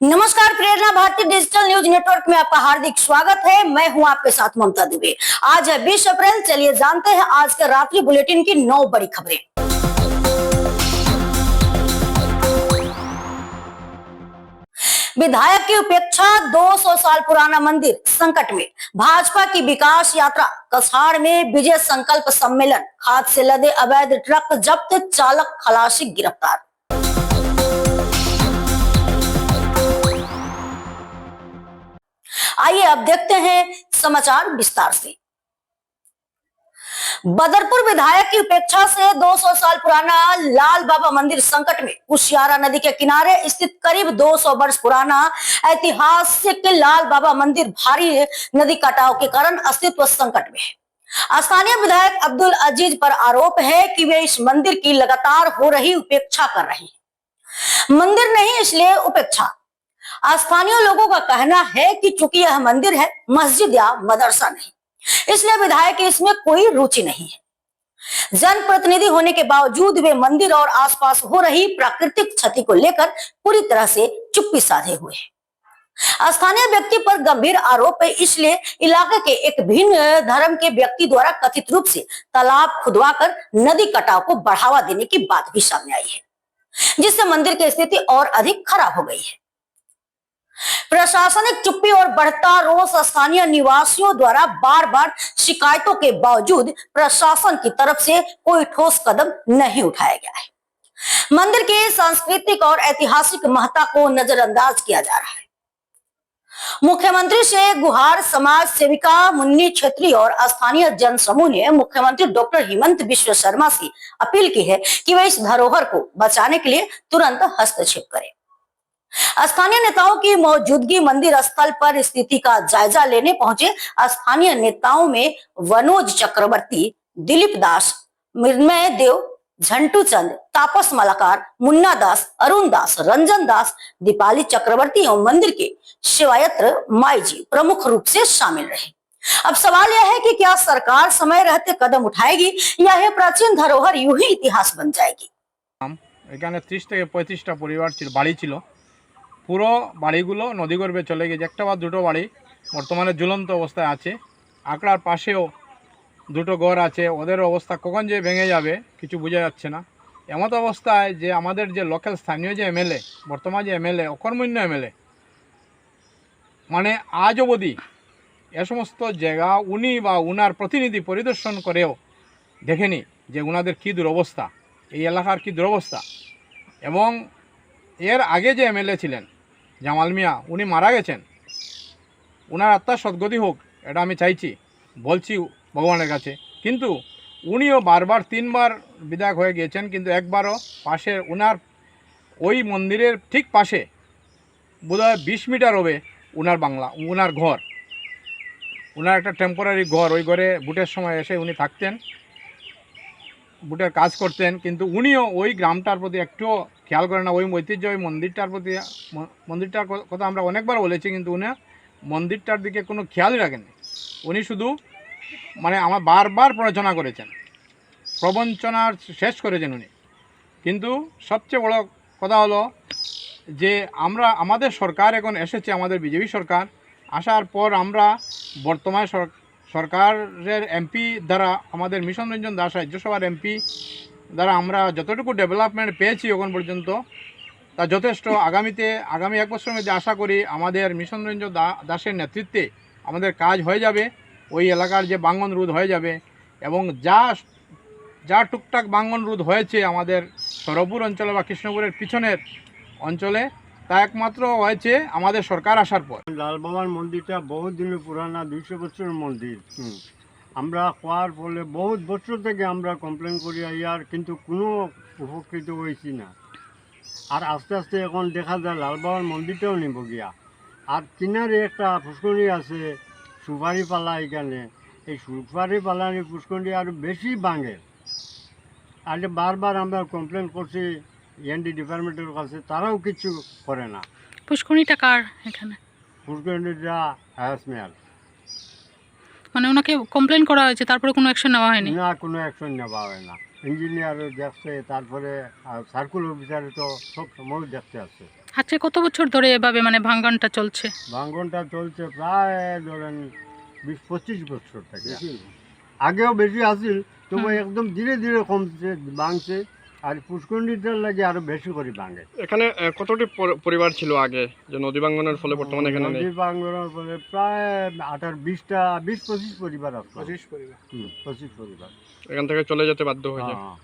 नमस्कार, प्रेरणा Bharti digital news network में आपका हार्दिक स्वागत है। मैं हूं आपके साथ ममता दुबे। आज है 20 अप्रैल। चलिए जानते हैं आज के रात्रि बुलेटिन की 9 बड़ी खबरें। विधायक की उपेक्षा, 200 साल पुराना मंदिर संकट में। भाजपा की विकास यात्रा, कसाड़ में विजय संकल्प सम्मेलन। खाद से लदे अवैध ट्रक जब्त, चालक खलासी गिरफ्तार। आइए अब देखते हैं समाचार विस्तार से। बदरपुर विधायक की उपेक्षा से 200 साल पुराना लाल बाबा मंदिर संकट में। कुशियारा नदी के किनारे स्थित करीब 200 वर्ष पुराना ऐतिहासिक लाल बाबा मंदिर भारी नदी कटाव के कारण अस्तित्व संकट में है। स्थानीय विधायक अब्दुल अजीज पर आरोप है कि वे इस मंदिर की लगातार हो रही उपेक्षा कर रहे हैं। मंदिर नहीं, इसलिए उपेक्षा। स्थानीय लोगों का कहना है कि चूंकि यह मंदिर है, मस्जिद या मदरसा नहीं, इसलिए विधायक की इसमें कोई रुचि नहीं है। जनप्रतिनिधि होने के बावजूद वे मंदिर और आसपास हो रही प्राकृतिक क्षति को लेकर पूरी तरह से चुप्पी साधे हुए हैं। स्थानीय व्यक्ति पर गंभीर आरोप है, इसलिए इलाके के एक भिन्न धर्म के व्यक्ति द्वारा कथित रूप से तालाब खुदवाकर नदी कटाव को बढ़ावा देने की बात भी सामने आई है, जिससे मंदिर की स्थिति और अधिक खराब हो गई है। प्रशासनिक चुप्पी और बढ़ता रोष, स्थानीय निवासियों द्वारा बार बार शिकायतों के बावजूद प्रशासन की तरफ से कोई ठोस कदम नहीं उठाया गया है। मंदिर की सांस्कृतिक और ऐतिहासिक महत्ता को नजरअंदाज किया जा रहा है। मुख्यमंत्री से गुहार समाज सेविका मुन्नी छेत्री और स्थानीय जनसमूह ने मुख्यमंत्री डॉक्टर हेमंत बिश्व शर्मा से अपील की है कि वे इस धरोहर को बचाने के लिए तुरंत हस्तक्षेप करें। स्थानीय नेताओं की मौजूदगी मंदिर स्थल पर स्थिति का जायजा लेने पहुंचे स्थानीय नेताओं में वनोज चक्रवर्ती, दिलीप दास, मृण्मय देव, झंटू चंद, तापस मलाकार, मुन्ना दास, अरुण दास, रंजन दास, दीपाली चक्रवर्ती और मंदिर के शिवायत्र माई जी प्रमुख रूप से शामिल रहे। अब सवाल यह है कि क्या सरकार समय रहते कदम उठाएगी या यह प्राचीन धरोहर यूं ही इतिहास बन जाएगी। এখানে 30 থেকে 35টা পরিবার ছিল, বাড়ি ছিল। পুরো বাড়িগুলো নদীগর্ভে চলে গেছে। একটা বা দুটো বাড়ি বর্তমানে ঝুলন্ত অবস্থায় আছে। আকড়ার পাশেও দুটো ঘর আছে, ওদের অবস্থা কখন যে ভেঙে যাবে কিছু বোঝা যাচ্ছে না। এমত অবস্থায় যে আমাদের যে লোকাল স্থানীয় যে এমএলএ, বর্তমান যে এমএলএ, অকর্মণ্য এমএলএ, মানে আজ অবধি এ সমস্ত জায়গা উনি বা উনার প্রতিনিধি পরিদর্শন করেও দেখেনি যে উনাদের কী দুরবস্থা, এই এলাকার কী দুরবস্থা। এবং এর আগে যে এমএলএ ছিলেন জামাল মিয়া, উনি মারা গেছেন। ওনার আত্মার সদ্গতি হোক, এটা আমি চাইছি, বলছি ভগবানের কাছে। কিন্তু উনিও বারবার 3বার বিধায়ক হয়ে গিয়েছেন, কিন্তু একবারও পাশে ওনার ওই মন্দিরের ঠিক পাশে বোধহয় 20 মিটার হবে ওনার বাংলা, ওনার ঘর, ওনার একটা টেম্পোরারি ঘর। ওই ঘরে ভোটের সময় এসে উনি থাকতেন, ভোটের কাজ করতেন। কিন্তু উনিও ওই গ্রামটার প্রতি একটুও খেয়াল করেন না। ওই ঐতিহ্য, ওই মন্দিরটার প্রতি, মন্দিরটার কথা আমরা অনেকবার বলেছি, কিন্তু উনি মন্দিরটার দিকে কোনো খেয়ালই রাখেননি। উনি শুধু মানে আমার বারবার প্ররোচনা করেছেন, প্রবঞ্চনা শেষ করেছেন উনি। কিন্তু সবচেয়ে বড় কথা হলো যে আমাদের সরকার এখন এসেছে, আমাদের বিজেপি সরকার আসার পর আমরা বর্তমান সরকারের এমপি দ্বারা, আমাদের মিশন রঞ্জন দাস রাজ্যসভার এমপি দ্বারা আমরা যতটুকু ডেভেলপমেন্ট পেয়েছি এখন পর্যন্ত তা যথেষ্ট। আগামী 1 বছরের মধ্যে আশা করি আমাদের মিশন রঞ্জন দাসের নেতৃত্বে আমাদের কাজ হয়ে যাবে। ওই এলাকার যে বাঙ্গন রোধ হয়ে যাবে, এবং যা টুকটাক বাঙ্গন রোধ হয়েছে আমাদের সরবপুর অঞ্চলে বা কৃষ্ণপুরের পিছনের অঞ্চলে, তা একমাত্র হয়েছে আমাদের সরকার আসার পর। লাল বাবার মন্দিরটা বহুত দিনের পুরানা, 200 বছরের মন্দির। আমরা হওয়ার ফলে বহুত বছর থেকে আমরা কমপ্লেন করি আর কিন্তু কোনো উপকৃত হয়েছি না। আর আস্তে আস্তে এখন দেখা যায় লাল বাবার মন্দিরটাও নিব গিয়া। আর কিনারে একটা পুষ্করণী আছে সুপারি পালা, এখানে এই সুপারি পালার পুষ্করণী আরও বেশি ভাঙে। আর বারবার আমরা কমপ্লেন করছি এনডি ডিপার্টমেন্টের কাছে, তারাও কিছু করে না। পুষ্করণীটা কার এখানে? পুষ্করণীটা হায়াসমিয়াল, মানে ওনাকে কমপ্লেন করা হয়েছে, তারপরে কোনো অ্যাকশন নেওয়া হয়নি? না, কোনো অ্যাকশন নেওয়া হয় না। ইঞ্জিনিয়ারও দেখছে, তারপরে সার্কুল অফিসারে তো সব সময় দেখতে আসছে। আচ্ছা, কত বছর ধরে এভাবে মানে ভাঙনটা চলছে? ভাঙনটা চলছে প্রায় ধরেন 20-25 বছর থেকে। আগেও বেশি আসিল, তবে একদম ধীরে ধীরে কমছে, ভাঙছে। আর পুষ্করণীটার লাগে আরো বেশি করে ভাঙে। এখানে কতটি পরিবার ছিল আগে যে নদী ভাঙনের ফলে বর্তমানে এখানে নেই? নদী ভাঙনের ফলে প্রায় 20-25 পরিবার আছে। 25 পরিবার। 25 পরিবার এখান থেকে চলে যেতে বাধ্য হয়েছে। हाँ।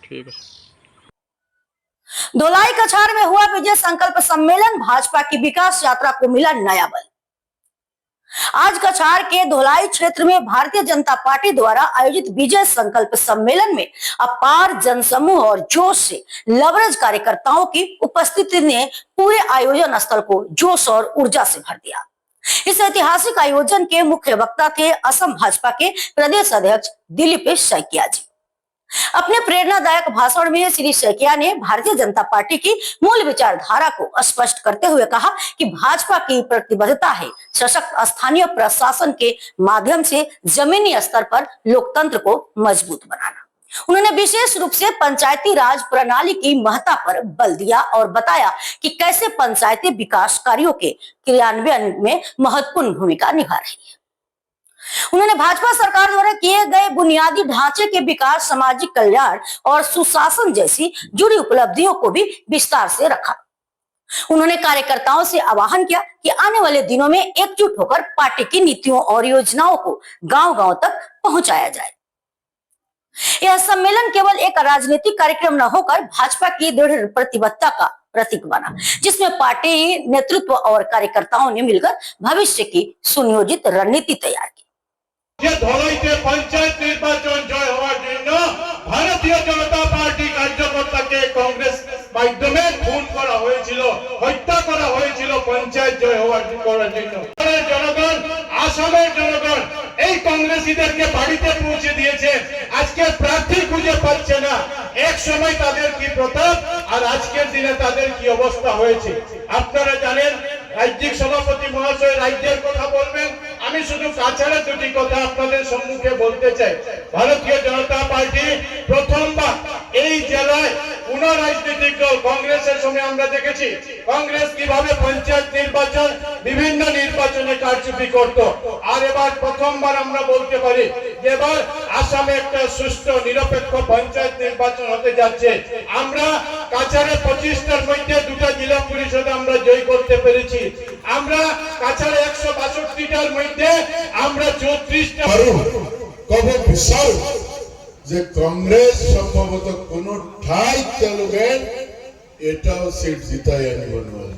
ঠিক আছে। धोलाई कछार में हुआ विजय संकल्प सम्मेलन, भाजपा की विकास यात्रा को मिला नया बल। आज कछार के धोलाई क्षेत्र में भारतीय जनता पार्टी द्वारा आयोजित विजय संकल्प सम्मेलन में अपार जनसमूह और जोश से लबरेज कार्यकर्ताओं की उपस्थिति ने पूरे आयोजन स्थल को जोश और ऊर्जा से भर दिया। इस ऐतिहासिक आयोजन के मुख्य वक्ता थे असम भाजपा के प्रदेश अध्यक्ष दिलीप सैकिया जी। अपने प्रेरणादायक भाषण में श्री सैकिया ने भारतीय जनता पार्टी की मूल विचारधारा को स्पष्ट करते हुए कहा कि भाजपा की प्रतिबद्धता है सशक्त स्थानीय प्रशासन के माध्यम से जमीनी स्तर पर लोकतंत्र को मजबूत बनाना। उन्होंने विशेष रूप से पंचायती राज प्रणाली की महत्ता पर बल दिया और बताया कि कैसे पंचायती विकास कार्यों के क्रियान्वयन में महत्वपूर्ण भूमिका निभा रही है। उन्होंने भाजपा सरकार द्वारा किए गए बुनियादी ढांचे के विकास, सामाजिक कल्याण और सुशासन जैसी जुड़ी उपलब्धियों को भी विस्तार से रखा। उन्होंने कार्यकर्ताओं से आह्वान किया कि आने वाले दिनों में एकजुट होकर पार्टी की नीतियों और योजनाओं को गांव-गांव तक पहुंचाया जाए। यह सम्मेलन केवल एक राजनीतिक कार्यक्रम न होकर भाजपा की दृढ़ प्रतिबद्धता का प्रतीक बना, जिसमें पार्टी नेतृत्व और कार्यकर्ताओं ने मिलकर भविष्य की सुनियोजित रणनीति तैयार की। ধলাইতে পঞ্চায়েত নির্বাচন জয় হওয়ার জন্য ভারতীয় জনতা পার্টি কার্যকর্তাকে কংগ্রেস মাধ্যমে খুন করা হয়েছিল, হত্যা করা হয়েছিল পঞ্চায়েত জয় হওয়ার জন্য। জনগণ, আসামের জনগণ এই কংগ্রেসীদেরকে বাড়িতে পৌঁছে দিয়েছে। আজকে প্রার্থী খুঁজে পাচ্ছে না। এক সময় তাদের কি প্রতাপ আর আজকের দিনে তাদের কি অবস্থা হয়েছে আপনারা জানেন। রাজ্যিক সভাপতি মহাশয় রাজ্যের কথা বলবেন, আমি শুধু কাছাড়ের দুটি কথা আপনাদের সম্মুখে বলতে চাই। ভারতীয় জনতা পার্টি প্রথমবার এই জেলায় কোন রাজনৈতিক দল, কংগ্রেসের সময় আমরা দেখেছি কংগ্রেস কিভাবে পঞ্চায়েত নির্বাচন, বিভিন্ন নির্বাচনে কারচুপি করত। আর এবার প্রথমবার আমরা বলতে পারি যে এবার আসামে একটা সুষ্ঠু নিরপেক্ষ পঞ্চায়েত নির্বাচন হতে যাচ্ছে। আমরা কাছাড়ে 25টার মধ্যে 2টা জেলা পরিষদ আমরা জয় করতে পেরেছি। আমরা কাছাড়ে 162টার মধ্যে আমরা 34টা। কব বিচার যে কংগ্রেস সম্ভবত কোন ঠাই তেলুগেন এটাও সিট জিতাই আনব নয়।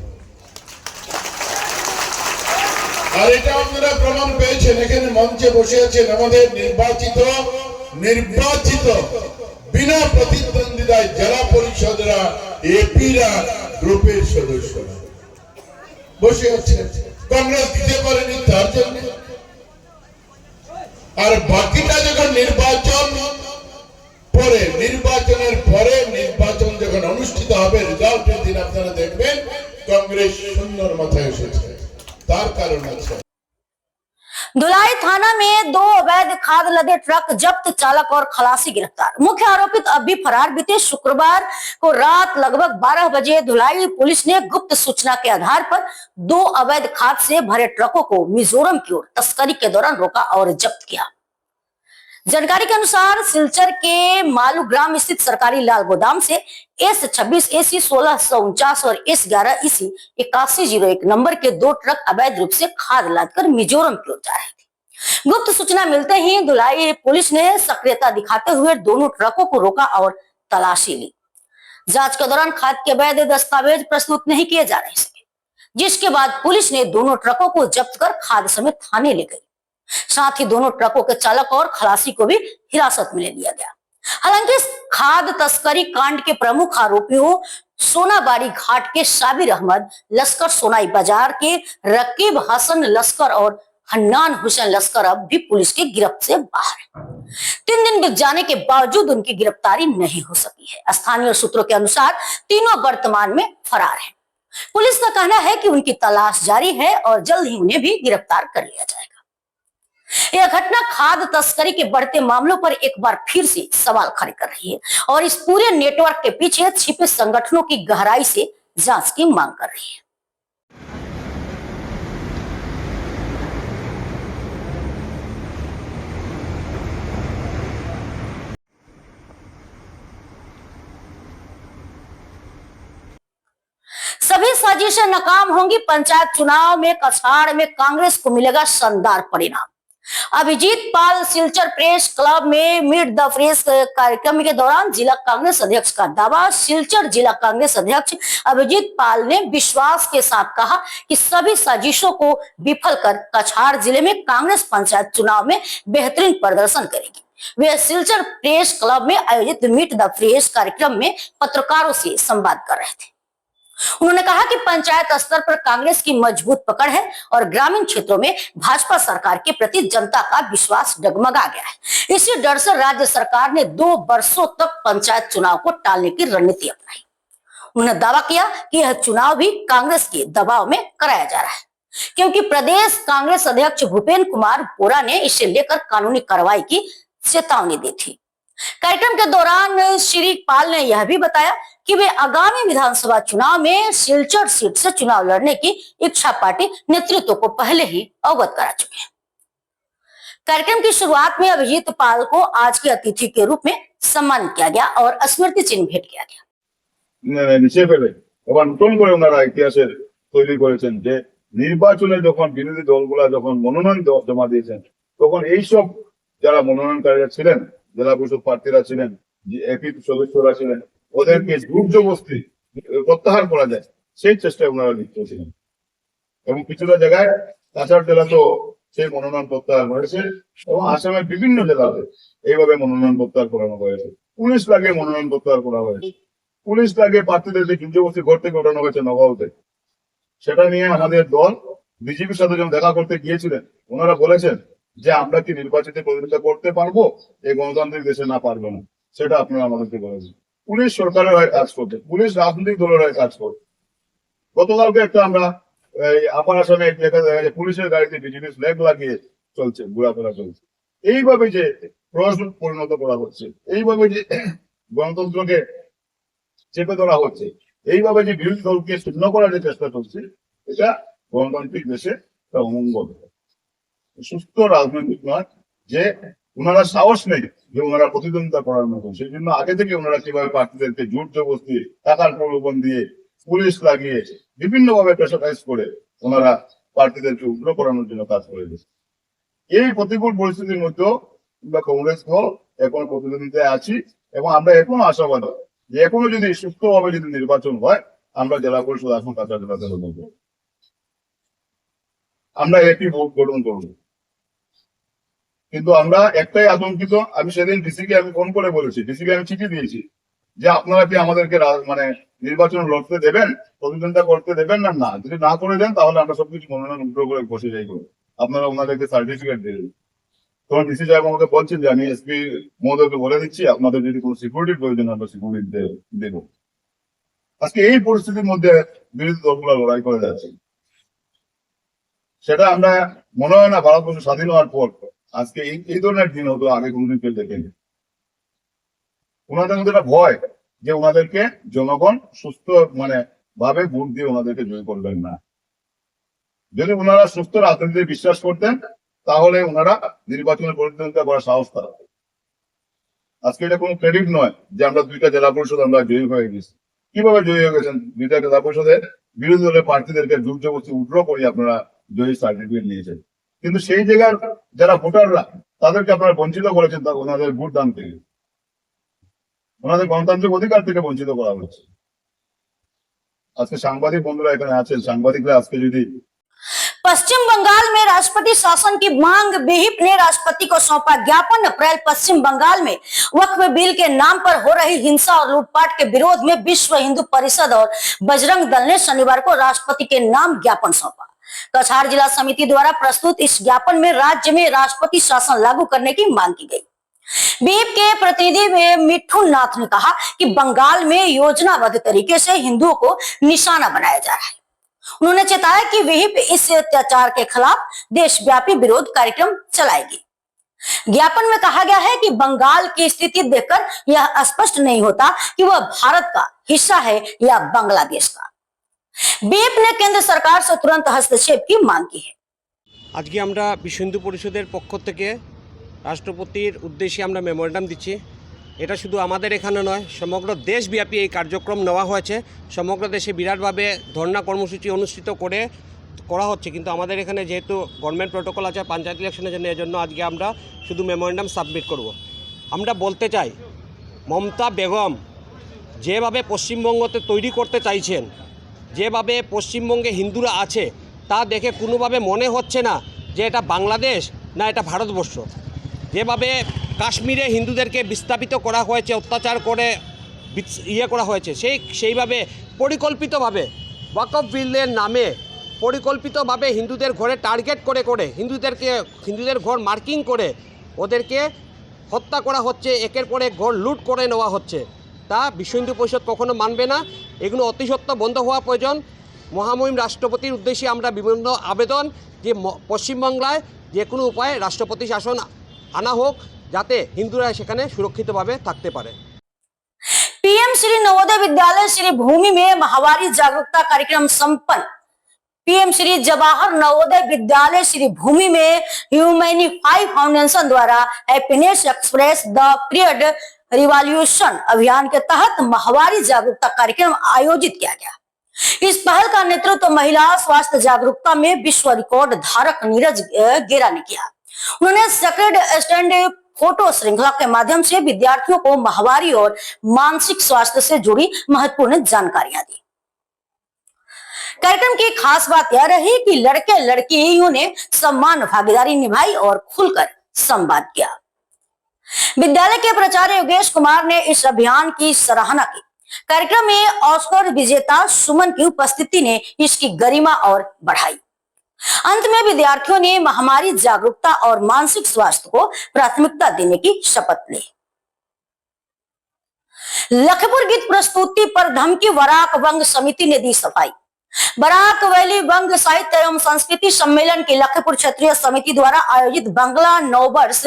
আর এটা আপনারা প্রমাণ পেয়েছেন, এখানে মঞ্চে বসে আছেন আমাদের নির্বাচিত বিনা প্রতিদ্বন্দ্বিতায় জেলা পরিষদরা, এপিরা, গ্রুপের সদস্যরা বসে আছে। কংগ্রেস দিতে পারেনি তার জন্য। আর বাকিটা যখন নির্বাচনের পরে নির্বাচন যখন অনুষ্ঠিত হবে, রেজাল্টের দিন আপনারা দেখবেন কংগ্রেস শূন্যর মাথায় এসেছে। তার কারণ আছে। धुलाई थाना में 2 अवैध खाद लदे ट्रक जब्त, चालक और खलासी गिरफ्तार। मुख्य आरोपित अब भी फरार। बीते शुक्रवार को रात लगभग 12 बजे धुलाई पुलिस ने गुप्त सूचना के आधार पर 2 अवैध खाद से भरे ट्रकों को मिजोरम की ओर तस्करी के दौरान रोका और जब्त किया। जानकारी के अनुसार सिलचर के मालूग्राम स्थित सरकारी लाल गोदाम से S26 AC 1649 और S11 EC 8101 नंबर के 2 ट्रक अवैध रूप से खाद लादकर मिजोरम की ओर जा रहे थे। गुप्त सूचना मिलते ही धुलाई पुलिस ने सक्रियता दिखाते हुए दोनों ट्रकों को रोका और तलाशी ली। जांच के दौरान खाद के वैध दस्तावेज प्रस्तुत नहीं किए जा रहे थे, जिसके बाद पुलिस ने दोनों ट्रकों को जब्त कर खाद समेत थाने ले गई। साथ ही दोनों ट्रकों के चालक और खलासी को भी हिरासत में ले लिया गया। हालांकि खाद तस्करी कांड के प्रमुख आरोपियों सोनाबाड़ी घाट के साबिर अहमद, लश्कर सोनाई बाजार के रकीब हसन लश्कर और हन्नान हुसैन लश्कर अब भी पुलिस की गिरफ्त से बाहर है। 3 दिन बीत जाने के बावजूद उनकी गिरफ्तारी नहीं हो सकी है। स्थानीय सूत्रों के अनुसार तीनों वर्तमान में फरार हैं। पुलिस का कहना है कि उनकी तलाश जारी है और जल्द ही उन्हें भी गिरफ्तार कर लिया जाएगा। यह घटना खाद तस्करी के बढ़ते मामलों पर एक बार फिर से सवाल खड़े कर रही है और इस पूरे नेटवर्क के पीछे छिपे संगठनों की गहराई से जांच की मांग कर रही है। सभी साजिशें नाकाम होंगी, पंचायत चुनाव में कछाड़ में कांग्रेस को मिलेगा शानदार परिणाम। अभिजीत पाल सिलचर प्रेस क्लब में मीट द प्रेस कार्यक्रम के दौरान जिला कांग्रेस अध्यक्ष का दावा। सिलचर जिला कांग्रेस अध्यक्ष अभिजीत पाल ने विश्वास के साथ कहा कि सभी साजिशों को विफल कर कछाड़ जिले में कांग्रेस पंचायत चुनाव में बेहतरीन प्रदर्शन करेगी। वे सिलचर प्रेस क्लब में आयोजित मीट द प्रेस कार्यक्रम में पत्रकारों से संवाद कर रहे थे। उन्होंने कहा कि पंचायत स्तर पर कांग्रेस की मजबूत पकड़ है और ग्रामीण क्षेत्रों में भाजपा सरकार के प्रति जनता का विश्वास डगमगा गया है। इसी डर से राज्य सरकार ने 2 वर्षों तक पंचायत चुनाव को टालने की रणनीति अपनाई। उन्होंने दावा किया कि यह चुनाव भी कांग्रेस के दबाव में कराया जा रहा है, क्योंकि प्रदेश कांग्रेस अध्यक्ष भूपेंद्र कुमार बोरा ने इसे लेकर कानूनी कार्रवाई की चेतावनी दी थी। कार्यक्रम के दौरान श्री पाल ने यह भी बताया कि वे आगामी विधानसभा चुनाव में सिलचर सीट से चुनाव लड़ने की इच्छा पार्टी नेतृत्व को पहले ही अवगत करा चुके हैं। कार्यक्रम की शुरुआत में अभिजीत पाल को आज के अतिथि के रूप में सम्मानित किया गया और स्मृति चिन्ह भेंट किया गया। নিচে ফেলে এবার নতুন করে ওনারা ইতিহাসের তৈরি করেছেন যে নির্বাচনে যখন বিরোধী দলগুলা যখন মনোনয়ন জমা দিয়েছেন তখন এইসব যারা মনোনয়নকারীরা ছিলেন, জেলা পরিষদ প্রার্থীরা ছিলেন, এপি সদস্যরা ছিলেন, ওদেরকে জোরজবস্তি প্রত্যাহার করা যায় সেই চেষ্টায় ওনারা লিপ্ত ছিলেন। এবং কিছুটা জায়গায় কাছাড় জেলা তো সেই মনোনয়ন প্রত্যাহার করেছে এবং আসামের বিভিন্ন জেলাতে এইভাবে মনোনয়ন প্রত্যাহার করানো হয়েছে। 19 লাখে মনোনয়ন প্রত্যাহার করা হয়েছে। 19 লাখে প্রার্থীদেরকে জোরজবস্তি ঘর থেকে ওঠানো হয়েছে নগাঁওতে। সেটা নিয়ে আমাদের দল বিজেপির সাথে যখন দেখা করতে গিয়েছিলেন ওনারা বলেছেন যে আমরা কি নির্বাচিত প্রতিনিধিত্ব করতে পারবো, এই গণতান্ত্রিক দেশে না পারবো না, সেটা আপনারা আমাদেরকে বলেছেন। পুলিশ সরকারের হয়ে কাজ করবে, পুলিশ রাজনৈতিক দলের হয়ে কাজ করবে। গতকালকে একটা আমরা আপার আসামে দেখা যায় যে পুলিশের গাড়িতে বিজেপি ফ্ল্যাগ লাগিয়ে চলছে, ঘোরাফেরা চলছে। এইভাবে যে প্রশাসন পরিণত করা হচ্ছে, এইভাবে যে গণতন্ত্রকে চেপে ধরা হচ্ছে, এইভাবে যে বিরোধী দলকে শূন্য করার যে চেষ্টা চলছে, এটা গণতান্ত্রিক দেশে একটা অমঙ্গল, সুস্থ রাজনৈতিক নয়। যে ওনারা সাহস নেই যে ওনারা প্রতিদ্বন্দ্বিতা করার মতো, সেই জন্য আগে থেকে ওনারা কিভাবে প্রার্থীদেরকে জোর জবরদস্তি টাকার প্রলোভন দিয়ে পুলিশ লাগিয়ে বিভিন্ন ভাবে প্রেসারাইজ করে ওনারা প্রার্থীদেরকে উগ্র করানোর জন্য কাজ করে দিচ্ছে। এই প্রতিকূল পরিস্থিতির মধ্যেও আমরা কংগ্রেস দল এখন প্রতিদ্বন্দ্বিতায় আছি এবং আমরা এখনো আশাবাদী যে এখনো যদি সুস্থভাবে যদি নির্বাচন হয় আমরা জেলা পরিষদ এখন কাছাড় জেলাতে হব, আমরা একটি ভোট গঠন করবো। কিন্তু আমরা একটাই আতঙ্কিত, আমি সেদিন ডিসিকে আমি ফোন করে বলেছি, ডিসিকে আমি চিঠি দিয়েছি যে আপনারা কি আমাদেরকে মানে নির্বাচন লড়তে দেবেন, প্রতিদ্বন্দ্বিতা করতে দেবেন না, না যদি না করে দেন তাহলে আমরা সবকিছু মনোনয়ন উগ্র করে বসে যাই করবো, আপনারা ওনাদেরকে সার্টিফিকেট দিয়ে দেবেন। তখন ডিসি সাহেব আমাকে বলছেন যে আমি এসপি মহোদয়কে বলে দিচ্ছি আপনাদের যদি কোনো সিকিউরিটির প্রয়োজন আমরা সিকিউরিটি দেবো। আজকে এই পরিস্থিতির মধ্যে বিরোধী দলগুলো লড়াই করে যাচ্ছে, সেটা আমরা মনে হয় না ভারতবর্ষ স্বাধীন হওয়ার পর আজকে এই ধরনের দিন হতো আগে কোনদিন কেউ দেখেনি। ওনাদের মধ্যে একটা ভয় যে ওনাদেরকে জনগণ সুস্থ মানে ভাবে ভোট দিয়ে ওনাদেরকে জয় করবেন না। যদি ওনারা সুস্থ রাজনীতিতে বিশ্বাস করতেন তাহলে ওনারা নির্বাচনের প্রতিদ্বন্দ্বিতা করার সাহস থাকবে। আজকে এটা কোনো ক্রেডিট নয় যে আমরা 2টা জেলা পরিষদ আমরা জয়ী হয়ে গেছি। কিভাবে জয়ী হয়ে গেছেন? 2টা জেলা পরিষদের বিরোধী দলের প্রার্থীদেরকে জোরজবরদস্তি উগ্র করে আপনারা জয়ী সার্টিফিকেট নিয়েছেন, কিন্তু সেই জায়গার যারা ভোটাররা তাদেরকে আপনারা বঞ্চিত করেছেন ওনাদের ভোট দান থেকে, ওনাদের গণতান্ত্রিক অধিকার থেকে বঞ্চিত করা হচ্ছে। আজকে সাংবাদিক বন্ধুরা এখানে আছেন, সাংবাদিকরা আজকে যদি पश्चिम बंगाल में राष्ट्रपति शासन की मांग, विहिप ने राष्ट्रपति को सौंपा ज्ञापन। अप्रैल पश्चिम बंगाल में वक्फ बिल के नाम पर हो रही हिंसा और लूटपाट के विरोध में विश्व हिंदू परिषद और बजरंग दल ने शनिवार को राष्ट्रपति के नाम ज्ञापन सौंपा। कछाड़ जिला समिति द्वारा प्रस्तुत इस ज्ञापन में राज्य में राष्ट्रपति शासन लागू करने की मांग की गई। विहिप के प्रतिनिधि मिठुन नाथ ने कहा कि बंगाल में योजनाबद्ध तरीके से हिंदुओं को निशाना बनाया जा रहा है। उन्होंने चेताया कि विहिप इस अत्याचार के खिलाफ देशव्यापी विरोध कार्यक्रम चलाएगी। ज्ञापन में कहा गया है कि बंगाल की स्थिति देखकर यह स्पष्ट नहीं होता कि वह भारत का हिस्सा है या बांग्लादेश का। बीएफ ने केंद्र सरकार से तुरंत हस्तक्षेप की मांग की है। আজকে আমরা বিশ্ব হিন্দু পরিষদের পক্ষ থেকে রাষ্ট্রপতির উদ্দেশ্যে আমরা মেমোরেন্ডাম দিচ্ছি। এটা শুধু আমাদের এখানে নয়, সমগ্র দেশব্যাপী এই কার্যক্রম নেওয়া হয়েছে। সমগ্র দেশে বিরাটভাবে ধর্ণা কর্মসূচি অনুষ্ঠিত করা হচ্ছে, কিন্তু আমাদের এখানে যেহেতু গভর্নমেন্ট প্রোটোকল আছে পঞ্চায়েত ইলেকশনের জন্য, এজন্য আজকে আমরা শুধু মেমোরেন্ডাম সাবমিট করব। আমরা বলতে চাই, মমতা বেগম যেভাবে পশ্চিমবঙ্গতে তৈরি করতে চাইছেন, যেভাবে পশ্চিমবঙ্গে হিন্দুরা আছে, তা দেখে কোনোভাবে মনে হচ্ছে না যে এটা বাংলাদেশ না এটা ভারতবর্ষ। যেভাবে কাশ্মীরে হিন্দুদেরকে বিস্তাপিত করা হয়েছে, অত্যাচার করে করা হয়েছে, সেইভাবে পরিকল্পিতভাবে ওয়াকফ বিলের নামে পরিকল্পিতভাবে হিন্দুদের ঘরে টার্গেট করে হিন্দুদের ঘর মার্কিং করে ওদেরকে হত্যা করা হচ্ছে, একের পর এক ঘর লুট করে নেওয়া হচ্ছে। তা বিশ্ব হিন্দু পরিষদ কখনো মানবে না। এগুলো অতি সত্ত্বর বন্ধ হওয়া প্রয়োজন। মহামহিম রাষ্ট্রপতির উদ্দেশ্যে আমরা বিভিন্ন আবেদন যে পশ্চিমবাংলায় যে কোনো উপায়ে রাষ্ট্রপতি শাসন আনা হোক, যাতে হিন্দুরা সেখানে সুরক্ষিতভাবে থাকতে পারে। पीएम श्री नवोदय विद्यालय श्री भूमि में माहवारी जागरूकता कार्यक्रम संपन्न। पीएम श्री जवाहर नवोदय विद्यालय श्री भूमि में ह्यूमैनिफाई फाउंडेशन द्वारा happiness express the period revolution अभियान के तहत माहवारी जागरूकता कार्यक्रम आयोजित किया गया। इस पहल का नेतृत्व महिला स्वास्थ्य जागरूकता में विश्व रिकॉर्ड धारक नीरज गेरा ने किया। उन्होंने सेक्रेड स्टैंड फोटो श्रृंखला के माध्यम से विद्यार्थियों को माहवारी और मानसिक स्वास्थ्य से जुड़ी महत्वपूर्ण जानकारियां दी। कार्यक्रम की खास बात यह रही कि लड़के लड़कियों ने समान भागीदारी निभाई और खुलकर संवाद किया। विद्यालय के प्राचार्य योगेश कुमार ने इस अभियान की सराहना की। कार्यक्रम में ऑस्कर विजेता सुमन की उपस्थिति ने इसकी गरिमा और बढ़ाई। अंत में विद्यार्थियों ने महामारी जागरूकता और मानसिक स्वास्थ्य को प्राथमिकता देने की शपथ ली। लखीपुर गीत प्रस्तुति पर धमकी बराक वंग समिति ने दी सफाई। बराक वैली वंग साहित्य एवं संस्कृति सम्मेलन की लखीपुर क्षेत्रीय समिति द्वारा आयोजित बांग्ला नववर्ष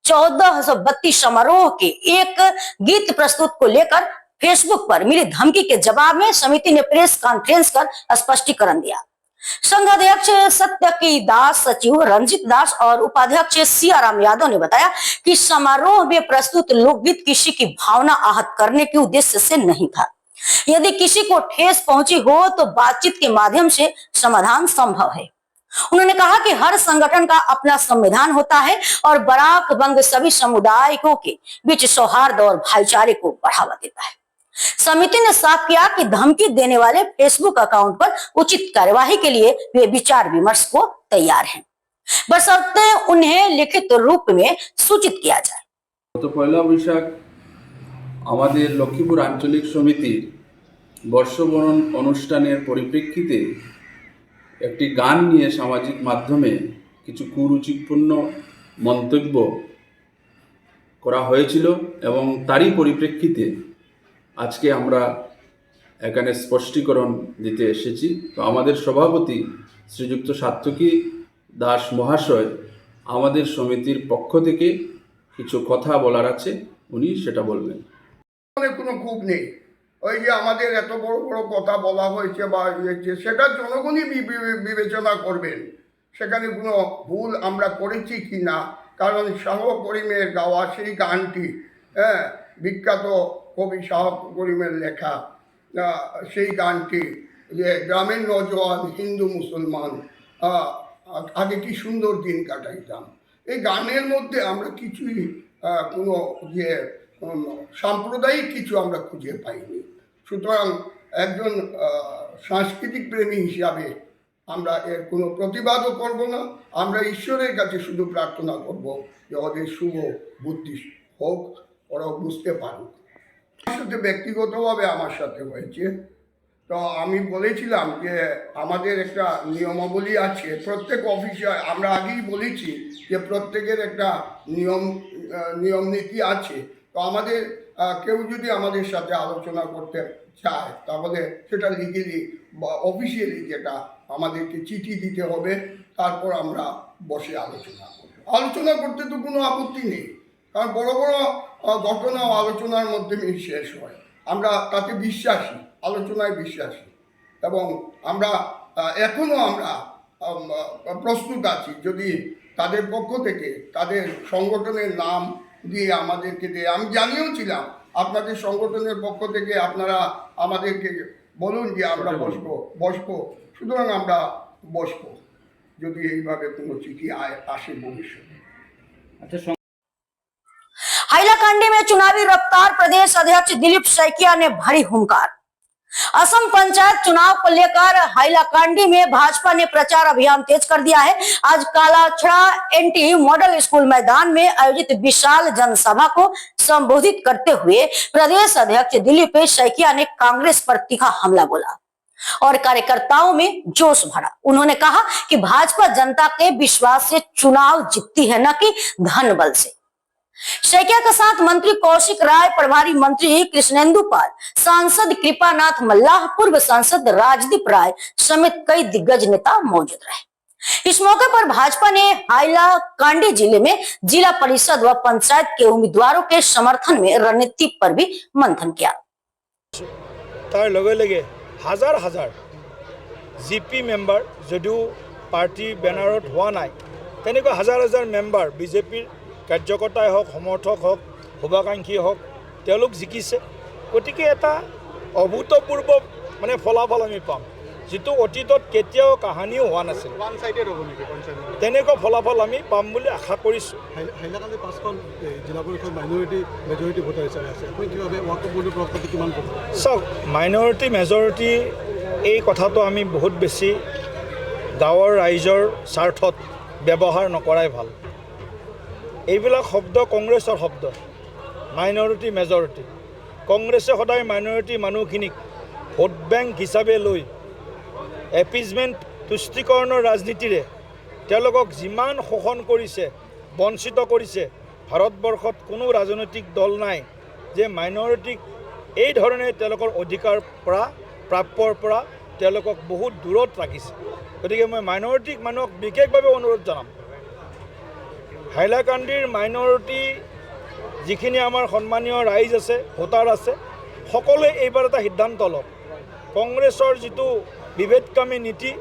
1432 समारोह के एक गीत प्रस्तुत को लेकर फेसबुक पर मिली धमकी के जवाब में समिति ने प्रेस कॉन्फ्रेंस कर स्पष्टीकरण दिया। संघ अध्यक्ष सत्यकी दास, सचिव रंजित दास और उपाध्यक्ष सियाराम यादव ने बताया कि समारोह में प्रस्तुत लोकगीत किसी की भावना आहत करने के उद्देश्य से नहीं था। यदि किसी को ठेस पहुंची हो तो बातचीत के माध्यम से समाधान संभव है। उन्होंने कहा कि हर संगठन का अपना संविधान होता है और बराक वंग सभी समुदायों के बीच सौहार्द और भाईचारे को बढ़ावा देता है। समिति ने साफ किया कि धमकी देने वाले फेसबुक अकाउंट पर उचित कार्यवाही के लिए वे विचार विमर्श को तैयार हैं, बशर्ते उन्हें लिखित रूप में सूचित किया जाए। तो पहला বৈশাখ আমাদের লক্ষ্মীপুর আঞ্চলিক সমিতির বর্ষবরণ অনুষ্ঠানের পরিপ্রেক্ষিতে একটি গান নিয়ে সামাজিক মাধ্যমে কিছু কুরুচিপূর্ণ মন্তব্য করা হয়েছিল এবং তারই পরিপ্রেক্ষিতে আজকে আমরা এখানে স্পষ্টীকরণ দিতে এসেছি। তো আমাদের সভাপতি শ্রীযুক্ত সাত্তকী দাস মহাশয় আমাদের সমিতির পক্ষ থেকে কিছু কথা বলার আছে, উনি সেটা বলবেন। কোনো খুব নেই, ওই যে আমাদের এত বড় বড় কথা বলা হয়েছে বা ইয়েছে, সেটা জনগণই বিবেচনা করবেন সেখানে কোনো ভুল আমরা করেছি কি না। কারণ শাহ করিমের গাওয়া সেই গানটি, বিখ্যাত কবি শাহ করিমের লেখা সেই গানটি, যে গ্রামের নজওয়ান হিন্দু মুসলমান আগে কি সুন্দর দিন কাটাইতাম, এই গানের মধ্যে আমরা কিছুই কোনো যে সাম্প্রদায়িক কিছু আমরা খুঁজে পাইনি। সুতরাং একজন সাংস্কৃতিক প্রেমী হিসাবে আমরা এর কোনো প্রতিবাদও করব না। আমরা ঈশ্বরের কাছে শুধু প্রার্থনা করব যে ওদের শুভ বুদ্ধি হোক, ওরা বুঝতে পারুক। আমার সাথে ব্যক্তিগতভাবে আমার সাথে হয়েছে, তো আমি বলেছিলাম যে আমাদের একটা নিয়মাবলী আছে প্রত্যেক অফিসে, আমরা আগেই বলেছি যে প্রত্যেকের একটা নিয়ম নীতি আছে। তো আমাদের কেউ যদি আমাদের সাথে আলোচনা করতে চায় তাহলে সেটা লিগেলি বা অফিসিয়ালি যেটা আমাদেরকে চিঠি দিতে হবে, তারপর আমরা বসে আলোচনা করব। আলোচনা করতে তো কোনো আপত্তি নেই, কারণ বড় বড় ঘটনা আলোচনার মধ্যে শেষ হয়। আমরা তাতে বিশ্বাসী, আলোচনায় বিশ্বাসী। এবং আমরা এখনও আমরা প্রস্তুত আছি যদি তাদের পক্ষ থেকে তাদের সংগঠনের নাম দিয়ে আমাদেরকে দিয়ে, আমি জানিয়েওছিলাম আপনাদের সংগঠনের পক্ষ থেকে আপনারা আমাদেরকে বলুন যে আমরা বসবো, সুতরাং আমরা বসবো যদি এইভাবে কোনো চিঠি আসে ভবিষ্যতে। हाइलाकांडी में चुनावी रफ्तार, प्रदेश अध्यक्ष दिलीप सैकिया ने भरी हुंकार। असम पंचायत चुनाव को लेकर हाइलाकांडी में भाजपा ने प्रचार अभियान तेज कर दिया है। आज कालाछड़ा एनटी मॉडल स्कूल मैदान में आयोजित विशाल जनसभा को संबोधित करते हुए प्रदेश अध्यक्ष दिलीप सैकिया ने कांग्रेस पर तीखा हमला बोला और कार्यकर्ताओं में जोश भरा। उन्होंने कहा कि भाजपा जनता के विश्वास से चुनाव जीतती है, न कि धन बल से। सैकिया के साथ मंत्री कौशिक राय, प्रभारी मंत्री कृष्णेंदु पाल, सांसद कृपानाथ मल्लाह, पूर्व सांसद राजदीप राय समेत कई दिग्गज नेता मौजूद रहे। इस मौके पर भाजपा ने हाइलाकांडी जिले में जिला परिषद व पंचायत के उम्मीदवारों के समर्थन में रणनीति पर भी मंथन किया। तार लगे लगे हाजार हाजार জিপি মেম্বাৰ যদিও পাৰ্টি বেনাৰত হোৱা নাই, তেনেকৈ হাজাৰ হাজাৰ মেম্বাৰ বিজেপিৰ কাৰ্যকৰ্তাই হওক, সমৰ্থক হওক, শুভাকাংক্ষী হওক, তেওঁলোক জিকিছে। গতিকে এটা অভূতপূৰ্ব মানে ফলাফল আমি পাম, যিটো অতীতত কেতিয়াও কাহানিও হোৱা নাছিল। তেনেকুৱা ফলাফল আমি পাম বুলি আশা কৰিছোঁ। হাইলাকান্দি 5খন জিলা পৰিষদ মেজৰিটি ভোটাৰ হিচাপে আছে, আপুনি কিভাৱে ৱাকফ বোৰ্ডৰ প্ৰস্তুতি কিমান কৰিব? চাওক, মাইনৰিটি মেজৰিটি এই কথাটো আমি বহুত বেছি গাঁৱৰ ৰাইজৰ স্বাৰ্থত ব্যৱহাৰ নকৰাই ভাল। এইবিলাক শব্দ কংগ্ৰেছৰ শব্দ, মাইনৰিটি মেজৰিটি। কংগ্ৰেছে সদায় মাইনৰিটি মানুহখিনিক ভোট বেংক হিচাপে লৈ এপিজমেণ্ট তুষ্টিকৰণৰ ৰাজনীতিৰে তেওঁলোকক যিমান শোষণ কৰিছে, বঞ্চিত কৰিছে, ভাৰতবৰ্ষত কোনো ৰাজনৈতিক দল নাই যে মাইনৰিটিক এই ধৰণে তেওঁলোকৰ অধিকাৰ পৰা প্ৰাপ্যৰ পৰা তেওঁলোকক বহুত দূৰত ৰাখিছে। গতিকে মই মাইনৰিটিক মানুহক বিশেষভাৱে অনুৰোধ জনাম, হাইলাকান্দিৰ মাইনৰিটি যিখিনি আমাৰ সন্মানীয় ৰাইজ আছে, ভোটাৰ আছে, সকলোৱে এইবাৰ এটা সিদ্ধান্ত লওক। কংগ্ৰেছৰ যিটো বিভেদকামী নীতি,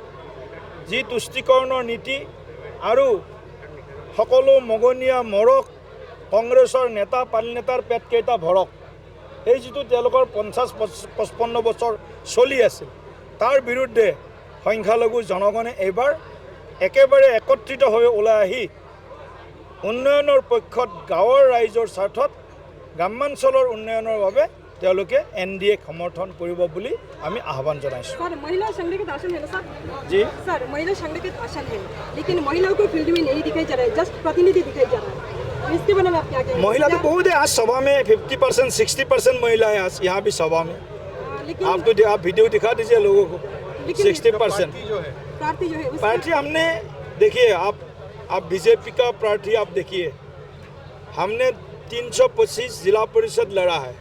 যি তুষ্টিকৰণৰ নীতি আৰু সকলো মগনীয়া মৰক, কংগ্ৰেছৰ নেতা পাল নেতাৰ পেটকেইটা ভৰক, এই যিটো তেওঁলোকৰ 50-55 বছৰ চলি আছিল, তাৰ বিৰুদ্ধে সংখ্যালঘু জনগণে এইবাৰ একেবাৰে একত্ৰিত হৈ ওলাই আহি উন্নয়নৰ পক্ষত, গাঁৱৰ ৰাইজৰ স্বাৰ্থত, গ্ৰামাঞ্চলৰ উন্নয়নৰ বাবে তেওঁলোকে NDA সমৰ্থন কৰিব বুলি আমি আহ্বান জনাইছোঁ। सर, महिला संगठित आसन है ना सर? जी सर, महिला संगठित आसन है, लेकिन महिलाओं को फील्ड में नहीं दिखाई जा रहा है, जस्ट प्रतिनिधि दिखाई जा रहा है। इसके बारे में आप क्या कहेंगे? महिला तो बहुत है, आज सभा में 50% 60% महिला है। आज यहाँ भी सभा में लेकिन आप वीडियो दिखा दीजिए लोगों को। 60% प्रार्थी जो है पार्टी हमने, देखिए आप बीजेपी का प्रार्थी आप देखिए, हमने 325 जिला परिषद लड़ा है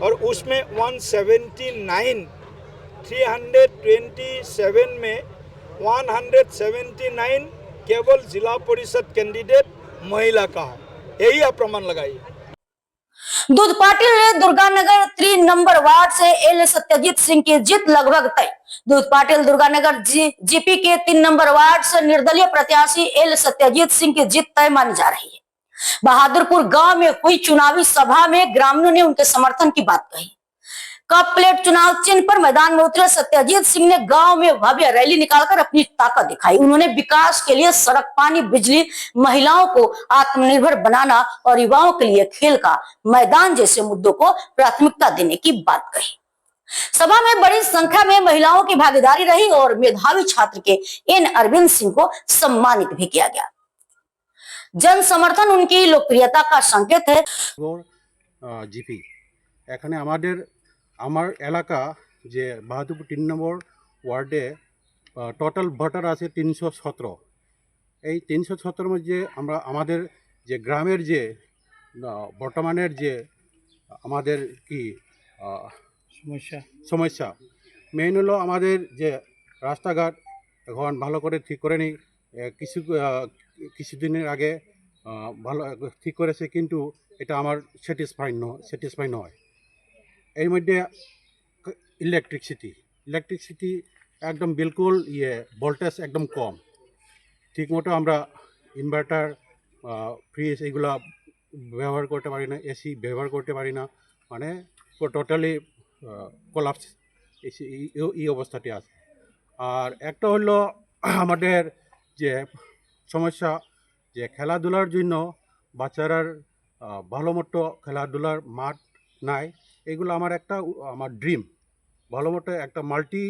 और उसमें 327 में 179 केवल जिला परिषद कैंडिडेट महिला का है। यही आप प्रमाण लगाइए। दूध पाटिल दुर्गानगर 3 नंबर वार्ड से एल सत्यजीत सिंह की जीत लगभग तय। दूध पाटिल दुर्गानगर जीपी के 3 नंबर वार्ड से निर्दलीय प्रत्याशी एल सत्यजीत सिंह की जीत तय मानी जा रही है। बहादुरपुर गांव में हुई चुनावी सभा में ग्रामीणों ने उनके समर्थन की बात कही। कप प्लेट चुनाव चिन्ह पर मैदान में उतरे सत्यजीत सिंह ने गांव में भव्य रैली निकालकर अपनी ताकत दिखाई। उन्होंने विकास के लिए सड़क, पानी, बिजली, महिलाओं को आत्मनिर्भर बनाना और युवाओं के लिए खेल का मैदान जैसे मुद्दों को प्राथमिकता देने की बात कही। सभा में बड़ी संख्या में महिलाओं की भागीदारी रही और मेधावी छात्र के एन अरविंद सिंह को सम्मानित भी किया गया। जन समर्थन उनकी लोकप्रियता का संकेत है। জিপি এখানে আমার এলাকা যে বাহাদুরপুর 3 নম্বর ওয়ার্ডে টোটাল ভোটার আছে 317। এই 317 মধ্যে আমরা আমাদের যে গ্রামের যে বর্তমানের যে আমাদের কি সমস্যা মেইন হলো আমাদের যে রাস্তাঘাট এখন ভালো করে ঠিক করে নি। কিছুদিনের আগে ভালো ঠিক করেছে, কিন্তু এটা আমার স্যাটিসফাই নয়। এর মধ্যে ইলেকট্রিসিটি ইলেকট্রিসিটি একদম বিলকুল ভোল্টেজ একদম কম, ঠিকমতো আমরা ইনভার্টার ফ্রিজ এগুলা ব্যবহার করতে পারি না, এসি ব্যবহার করতে পারি না, মানে টোটালি কোলাপস এই অবস্থাটি আছে। আর একটা হলো আমাদের যে সমস্যা, যে খেলাধুলার জন্য বাচ্চারার ভালো মতো খেলাধুলার মাঠ নাই। এগুলো আমার ড্রিম, ভালো মতো একটা মাল্টি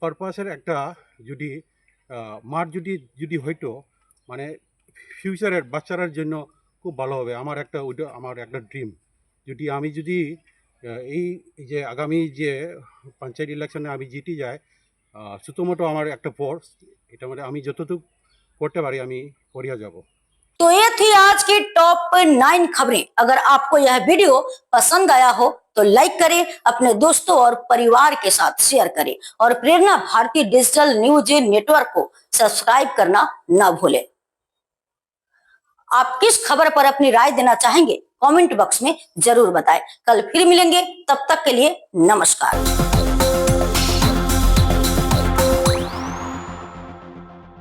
পারপাসের একটা যদি মাঠ যদি হইতো, মানে ফিউচারের বাচ্চারার জন্য খুব ভালো হবে। ওইটা আমার একটা ড্রিম। আমি যদি এই যে আগামী যে পঞ্চায়েত ইলেকশনে আমি জিতে যাই, ছোটোমোটো আমার একটা ফোর্স, এটা মানে আমি যতটুকু করতে পারি আমি করিয়া যাব। तो ये थी आज की टॉप 9 खबरें। अगर आपको यह वीडियो पसंद आया हो तो लाइक करें, अपने दोस्तों और परिवार के साथ शेयर करें और प्रेरणा भारती डिजिटल न्यूज नेटवर्क को सब्सक्राइब करना न भूलें। आप किस खबर पर अपनी राय देना चाहेंगे कमेंट बॉक्स में जरूर बताएं। कल फिर मिलेंगे, तब तक के लिए नमस्कार।